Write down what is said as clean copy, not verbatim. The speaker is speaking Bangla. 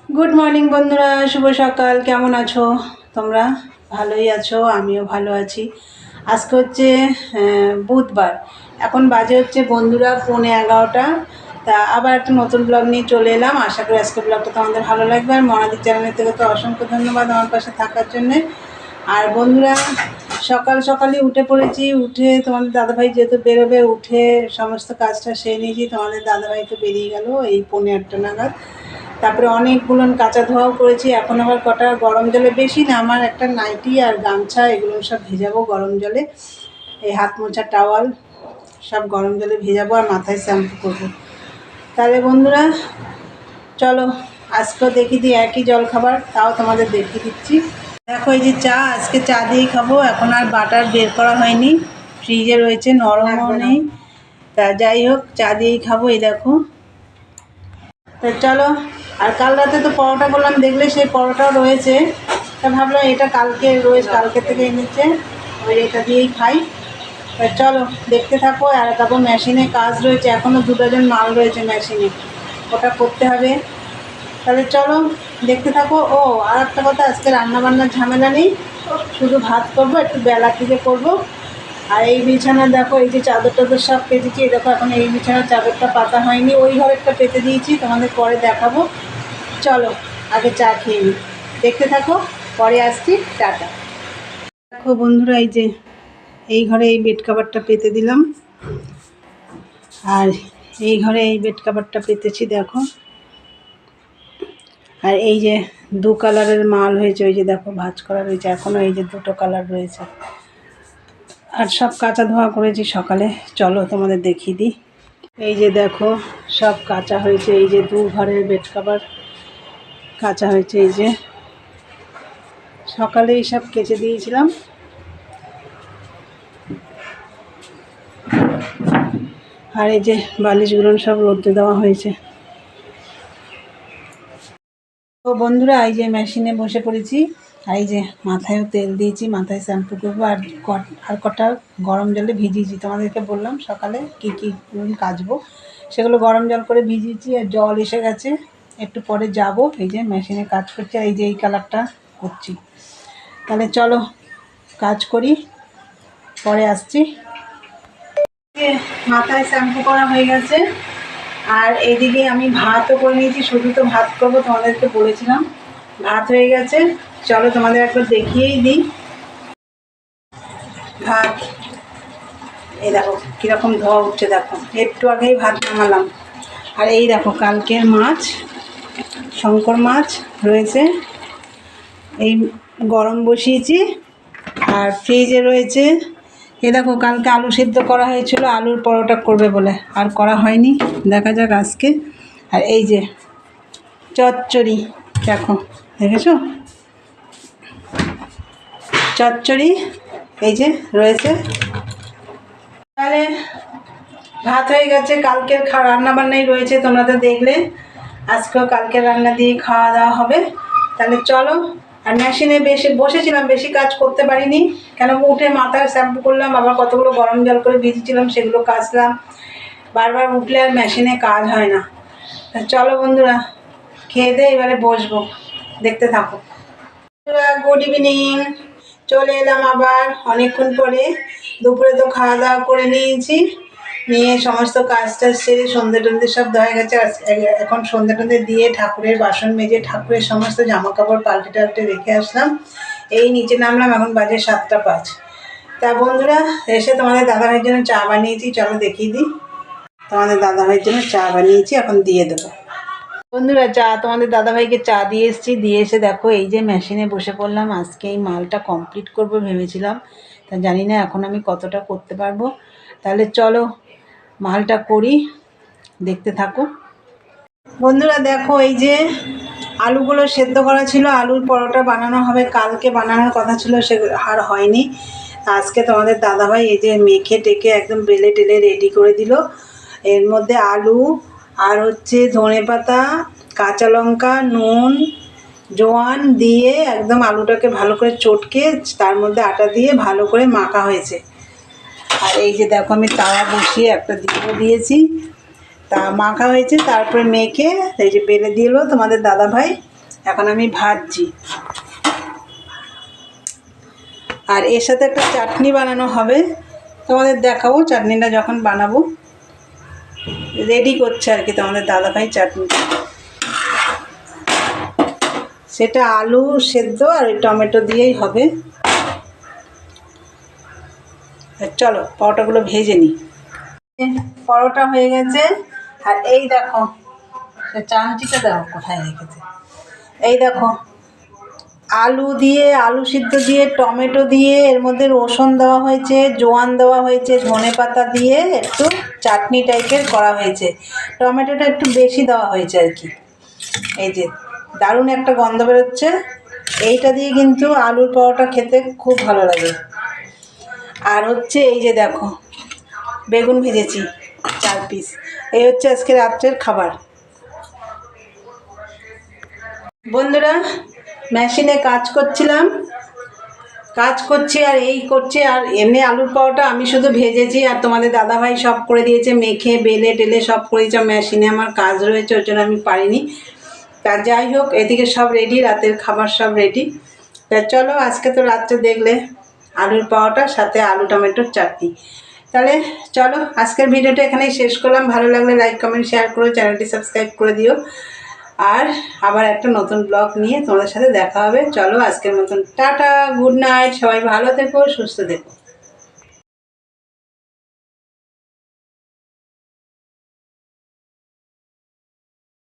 গুড মর্নিং বন্ধুরা, শুভ সকাল। কেমন আছো তোমরা? ভালোই আছো, আমিও ভালো আছি। আজকে হচ্ছে বুধবার। এখন বাজে হচ্ছে বন্ধুরা 11:15। তা আবার একটা নতুন ব্লগ নিয়ে চলে এলাম। আশা করি আজকে ব্লগটা তোমাদের ভালো লাগবে। আর মনাদির চ্যানেলের থেকে তো অসংখ্য ধন্যবাদ আমার পাশে থাকার জন্যে। আর বন্ধুরা, সকাল সকালই উঠে পড়েছি। উঠে তোমাদের দাদাভাই যেহেতু বেরোবে, উঠে সমস্ত কাজটা সেরে নিয়েছি। তোমাদের দাদাভাই তো বেরিয়ে গেল এই 8:45 নাগাদ। তারপরে অনেকগুলো কাঁচা ধোয়াও করেছি। এখন আবার কটা গরম জলে, বেশি না, আমার একটা নাইটি আর গামছা এগুলো সব ভেজাবো গরম জলে। এই হাত মোছা টাওয়াল সব গরম জলে ভেজাবো আর মাথায় শ্যাম্পু করবো। তাহলে বন্ধুরা চলো আজকেও দেখিয়ে দিই একই জল খাবার, তাও তোমাদের দেখিয়ে দিচ্ছি। দেখো এই যে চা, আজকে চা দিয়েই খাবো। এখন আর বাটার বের করা হয়নি, ফ্রিজে রয়েছে, নরমও নেই। তা যাই হোক, চা দিয়েই খাবো। এই দেখো, তা চলো। আর কাল রাতে তো পরোটা করলাম, দেখলে সেই পরোটাও রয়েছে। তা ভাবলাম এটা কালকে থেকে এনেছে, ওই এটা দিয়েই খাই। তা চলো দেখতে থাকো। আর তারপর মেশিনে কাজ রয়েছে, এখনও 2 ডজন মাল রয়েছে মেশিনে, ওটা করতে হবে। তাহলে চলো দেখতে থাকো। ও আর একটা কথা, আজকে রান্নাবান্নার ঝামেলা নেই, শুধু ভাত করবো, একটু বেলা থেকে করবো। আর এই বিছানা দেখো, এই যে চাদর টাদর সব পেতেছি, এই দেখো এখন এই বিছানার চাদরটা পাতা হয়নি, ওই ঘরেরটা পেতে দিয়েছি, তোমাদের পরে দেখাবো। চলো আগে চা খেয়ে নিই, দেখতে থাকো, পরে আসছি, টাটা। দেখো বন্ধুরা, এই যে এই ঘরে এই বেড কাভারটা পেতে দিলাম, আর এই ঘরে এই বেড কাভারটা পেতেছি দেখো। আর এই যে 2 কালারের মাল হয়েছে, ওই যে দেখো ভাঁজ করা রয়েছে, এখনও এই যে 2টো কালার রয়েছে। আর সব কাঁচা ধোয়া করেছি সকালে, চলো তোমাদের দেখিয়ে দিই। এই যে দেখো সব কাঁচা হয়েছে, এই যে 2 ঘরের বেড কাভার কাঁচা হয়েছে, এই যে সকালেই সব কেচে দিয়েছিলাম। আর এই যে বালিশগুলো সব রোদে দেওয়া হয়েছে। তো বন্ধুরা, এই যে মেশিনে বসে পড়েছি, আর এই যে মাথায়ও তেল দিয়েছি, মাথায় শ্যাম্পু করবো। আর কটা গরম জলে ভিজিয়েছি, তোমাদেরকে বললাম সকালে কী কী কাচবো, সেগুলো গরম জল করে ভিজিয়েছি। আর জল এসে গেছে, একটু পরে যাব। এই যে মেশিনে কাজ করছে, এই যে এই কালারটা করছি। তাহলে চলো কাজ করি, পরে আসছি। মাথায় শ্যাম্পু করা হয়ে গেছে, আর এদিকে আমি ভাতও করে নিয়েছি। শুধু তো ভাত করবো, তোমাদেরকে বলেছিলাম। ভাত হয়ে গেছে, চলো তোমাদের একবার দেখিয়েই দিই ভাত। এই দেখো কীরকম ধোয়া উঠছে, দেখো একটু আগেই ভাত নামালাম। আর এই দেখো কালকের মাছ, শঙ্কর মাছ রয়েছে, এই গরম বসিয়েছি। আর ফ্রিজে রয়েছে, এ দেখো কালকে আলু সিদ্ধ করা হয়েছিল, আলুর পরোটা করবে বলে, আর করা হয়নি, দেখা যাক আজকে। আর এই যে চচ্চড়ি, দেখো দেখেছো চচ্চড়ি, এই যে রয়েছে। তাহলে ভাত হয়ে গেছে, কালকের রান্নাবান্নাই রয়েছে, তোমরা তো দেখলে। আজকেও কালকের রান্না দিয়ে খাওয়া দাওয়া হবে। তাহলে চলো। আর মেশিনে বসেছিলাম, বেশি কাজ করতে পারিনি, কেন উঠে মাথায় শ্যাম্পু করলাম, আবার কতগুলো গরম জল করে ভিজেছিলাম সেগুলো কাচলাম। বারবার উঠলে আর মেশিনে কাজ হয় না। তা চলো বন্ধুরা, খেয়ে দিয়ে এবারে বসবো, দেখতে থাকো। গুড ইভিনিং, চলে এলাম আবার অনেকক্ষণ পরে। দুপুরে তো খাওয়া দাওয়া করে নিয়েছি, নিয়ে সমস্ত কাজ টাজ সেরে সন্ধ্যে টন্ধে সব দেওয়া গেছে। এখন সন্ধ্যে টন্ধে দিয়ে ঠাকুরের বাসন মেজে ঠাকুরের সমস্ত জামা কাপড় পাল্টে টাল্টে রেখে আসলাম। এই নিচে নামলাম, এখন বাজে 7:05। তা বন্ধুরা, এসে তোমাদের দাদাভাইয়ের জন্য চা বানিয়েছি, চলো দেখিয়ে দিই। তোমাদের দাদাভাইয়ের জন্য চা বানিয়েছি, এখন দিয়ে দেবো। বন্ধুরা, চা তোমাদের দাদাভাইকে চা দিয়ে এসেছি, দিয়ে এসে দেখো এই যে মেশিনে বসে পড়লাম। আজকে এই মালটা কমপ্লিট করবো ভেবেছিলাম, তা জানি না এখন আমি কতটা করতে পারবো। তাহলে চলো মালটা করি, দেখতে থাকো। বন্ধুরা দেখো, এই যে আলুগুলো সেদ্ধ করা ছিল, আলুর পরোটা বানানো হবে, কালকে বানানোর কথা ছিল, সে আর হয়নি। আজকে তোমাদের দাদাভাই এই যে মেখে টেকে একদম বেলে টেলে রেডি করে দিল। এর মধ্যে আলু আর হচ্ছে ধনেপাতা, কাঁচা লঙ্কা, নুন, জোয়ান দিয়ে একদম আলুটাকে ভালো করে চটকে তার মধ্যে আটা দিয়ে ভালো করে মাখা হয়েছে। আর এই যে দেখো আমি তাওয়া বসিয়ে একটা দিয়েছি, তা মাখা হয়েছে, তারপরে মেখে এই যে বেলে দিল তোমাদের দাদাভাই। এখন আমি ভাজছি। আর এর সাথে একটা চাটনি বানানো হবে, তোমাদের দেখাবো চাটনিটা যখন বানাবো। রেডি করছে আর কি তোমাদের দাদাভাই চাটনি, সেটা আলু সেদ্ধ আর ওই টমেটো দিয়েই হবে। চলো পরোটাগুলো ভেজে নিই। পরোটা হয়ে গেছে। আর এই দেখো চামচিটা দেখো কোথায় রেখেছে। এই দেখো আলু দিয়ে, আলু সিদ্ধ দিয়ে, টমেটো দিয়ে, এর মধ্যে রসুন দেওয়া হয়েছে, জোয়ান দেওয়া হয়েছে, ধনে পাতা দিয়ে একটু চাটনি টাইপের করা হয়েছে। টমেটোটা একটু বেশি দেওয়া হয়েছে আর কি। এই যে দারুণ একটা গন্ধ বেরোচ্ছে। এইটা দিয়ে কিন্তু আলুর পরোটা খেতে খুব ভালো লাগে। আর হচ্ছে এই যে দেখো বেগুন ভেজেছি 4 পিস। এই হচ্ছে আজকে রাত্রের খাবার। বন্ধুরা মেশিনে কাজ করছিলাম, কাজ করছি আর এই করছে। আর এমনি আলুর পরোটা আমি শুধু ভেজেছি, আর তোমাদের দাদাভাই সব করে দিয়েছে, মেখে বেলে টেলে সব করেছে। মেশিনে আমার কাজ রয়েছে, ওই জন্য আমি পারিনি। তা যাই হোক, এদিকে সব রেডি, রাতের খাবার সব রেডি। তা চলো আজকে তো রাত্রে দেখলে আলুর পরোটা সাথে আলু টমেটোর চাটনি। তাহলে চলো আজকের ভিডিওটা এখানেই শেষ করলাম। ভালো লাগলে লাইক কমেন্ট শেয়ার করো, চ্যানেলটি সাবস্ক্রাইব করে দিও। আর আবার একটা নতুন ব্লগ নিয়ে তোমাদের সাথে দেখা হবে। চলো আজকের মতন টাটা, গুড নাইট, সবাই ভালো থেকো, সুস্থ থেকো।